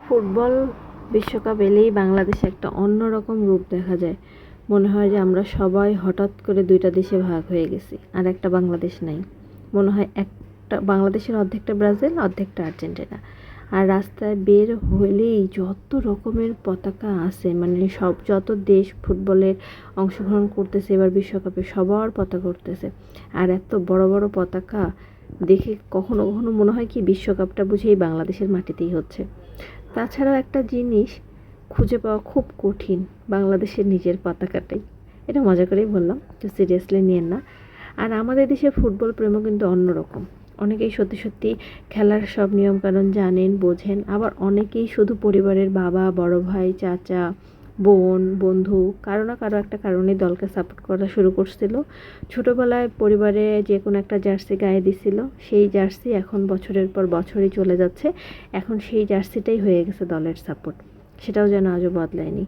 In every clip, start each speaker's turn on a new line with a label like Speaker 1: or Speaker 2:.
Speaker 1: Football বিশ্বকাপ এলেই বাংলাদেশে একটা অন্যরকম রূপ দেখা যায়। মনে হয় যে আমরা সবাই হঠাৎ করে দুইটা দেশে ভাগ হয়ে গেছি, আর একটা বাংলাদেশ নাই। মনে হয় একটা বাংলাদেশের অর্ধেকটা ব্রাজিল, অর্ধেকটা আর্জেন্টিনা। আর রাস্তায় বের হলেই যত রকমের পতাকা আছে, মানে সব যত দেশ ফুটবলের অংশগ্রহণ করতেছে এবার বিশ্বকাপে, সবার পতাকা উঠতেছে। আর এত বড় বড় পতাকা দেখে কখনো কখনো মনে হয় কি বিশ্বকাপটা বুঝি এই বাংলাদেশের মাটিতেই হচ্ছে। তাছাড়াও একটা জিনিস খুঁজে পাওয়া খুব কঠিন, বাংলাদেশের নিজের পতাকাটাই। এটা মজা করেই বললাম, তো সিরিয়াসলি নিয়েন না। আর আমাদের দেশের ফুটবল প্রেমও কিন্তু অন্যরকম। অনেকেই সত্যি সত্যি খেলার সব নিয়মকানুন জানেন, বোঝেন। আবার অনেকেই শুধু পরিবারের বাবা, বড় ভাই, চাচা, বোন, বন্ধু কারো না কারো একটা কারণে দলকে সাপোর্ট করা শুরু করছিল। ছোটোবেলায় পরিবারে যে কোনো একটা জার্সি গায়ে দিছিল, সেই জার্সি এখন বছরের পর বছরই চলে যাচ্ছে। এখন সেই জার্সিটাই হয়ে গেছে দলের সাপোর্ট, সেটাও যেন আজও বদলায়নি।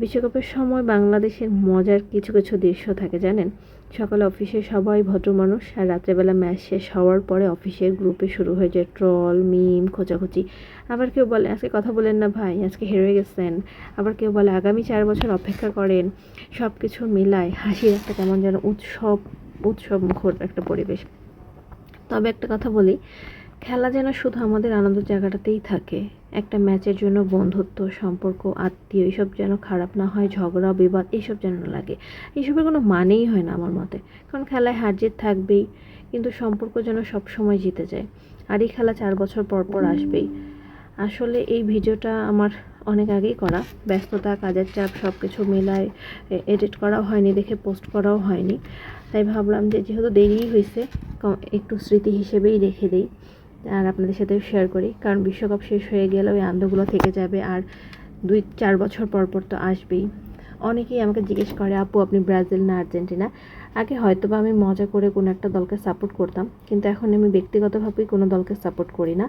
Speaker 1: বিশ্বকাপের সময় বাংলাদেশের মজার কিছু কিছু দৃশ্য থাকে জানেন। সকালে অফিসে সবাই ভদ্র মানুষ, আর রাত্রেবেলা ম্যাচ শেষ হওয়ার পরে অফিসের গ্রুপে শুরু হয়ে যায় ট্রল, মিম, খোঁচাখুচি। আবার কেউ বলে আজকে কথা বলেন না ভাই, আজকে হেরে গেছেন। আবার কেউ বলে আগামী 4 বছর অপেক্ষা করেন। সব কিছু মিলায় হাসির একটা কেমন যেন উৎসব মুখর একটা পরিবেশ। তবে একটা কথা বলি, খেলা যেন শুধু আমাদের আনন্দের জায়গাটাতেই থাকে। একটা ম্যাচের জন্য বন্ধুত্ব, সম্পর্ক, আত্মীয় এসব যেন খারাপ না হয়, ঝগড়া, বিবাদ এসব যেন না লাগে। এসবের কোনো মানেই হয় না আমার মতে। কারণ খেলায় হার জিত থাকবেই, কিন্তু সম্পর্ক যেন সবসময় জিতে যায়। আর এই খেলা 4 বছর পর পর আসবেই। আসলে এই ভিডিওটা আমার অনেক আগেই করা, ব্যস্ততা, কাজের চাপ সব কিছু মিলায় এডিট করাও হয়নি, দেখে পোস্ট করাও হয়নি। তাই ভাবলাম যে যেহেতু দেরিই হয়েছে, একটু স্মৃতি হিসেবেই রেখে দিই আর আপনাদের সাথে শেয়ার করি। কারণ বিশ্বকাপ শেষ হয়ে গেলে ওই আনন্দগুলো থেকে যাবে, আর 2-4 বছর পর পর তো আসবেই। অনেকেই আমাকে জিজ্ঞেস করে আপু আপনি ব্রাজিল না আর্জেন্টিনা। আগে হয়তো বা আমি মজা করে কোনো একটা দলকে সাপোর্ট করতাম, কিন্তু এখন আমি ব্যক্তিগতভাবেই কোনো দলকে সাপোর্ট করি না।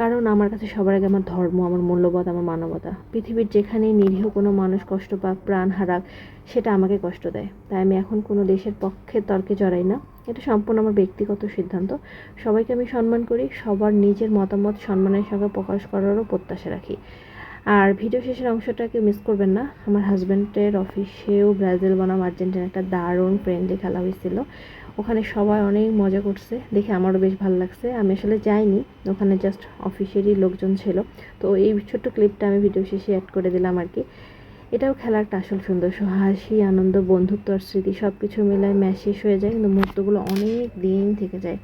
Speaker 1: কারণ আমার কাছে সবার আগে আমার ধর্ম, আমার মূল্যবোধ, আমার মানবতা। পৃথিবীর যেখানেই নিরীহ কোনো মানুষ কষ্ট পাক, প্রাণ হারাক, সেটা আমাকে কষ্ট দেয়। তাই আমি এখন কোনো দেশের পক্ষে তর্কে জড়াই না। এটা সম্পূর্ণ আমার ব্যক্তিগত সিদ্ধান্ত। সবাইকে আমি সম্মান করি, সবার নিজের মতামত সম্মানের সঙ্গে প্রকাশ করারও প্রত্যাশা রাখি। আর ভিডিও শেষের অংশটাকে মিস করবেন না। আমার হাজব্যান্ডের অফিসেও ব্রাজিল বনাম আর্জেন্টিনা একটা দারুণ ফ্রেন্ডলি খেলা হয়েছিল। ওখানে সবাই অনেক মজা করছে, দেখে আমারও বেশ ভালো লাগছে। আমি আসলে যাইনি, ওখানে জাস্ট অফিসেরই লোকজন ছিল। তো এই ছোট্ট ক্লিপটা আমি ভিডিও শেষে অ্যাড করে দিলাম আর কি। এটাও খেলার একটা আসল সৌন্দর্য, হাসি, আনন্দ, বন্ধুত্ব আর স্মৃতি সব কিছু মিলায় ম্যাচ শেষ হয়ে যায়, কিন্তু মুহূর্তগুলো অনেক দিন থেকে যায়।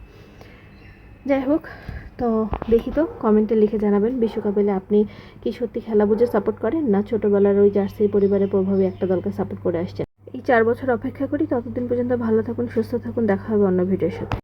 Speaker 1: যাই হোক, তো দেখি তো কমেন্টে লিখে জানাবেন বিশ্বকাপ এলে আপনি কি সত্যি খেলা বুঝে সাপোর্ট করেন, না ছোটোবেলার ওই জার্সি পরিবারের প্রভাবে একটা দলকে সাপোর্ট করে আসছেন। এই 4 বছর অপেক্ষা করি, ততদিন পর্যন্ত ভালো থাকুন, সুস্থ থাকুন, দেখা হবে অন্য ভিডিওর সাথে।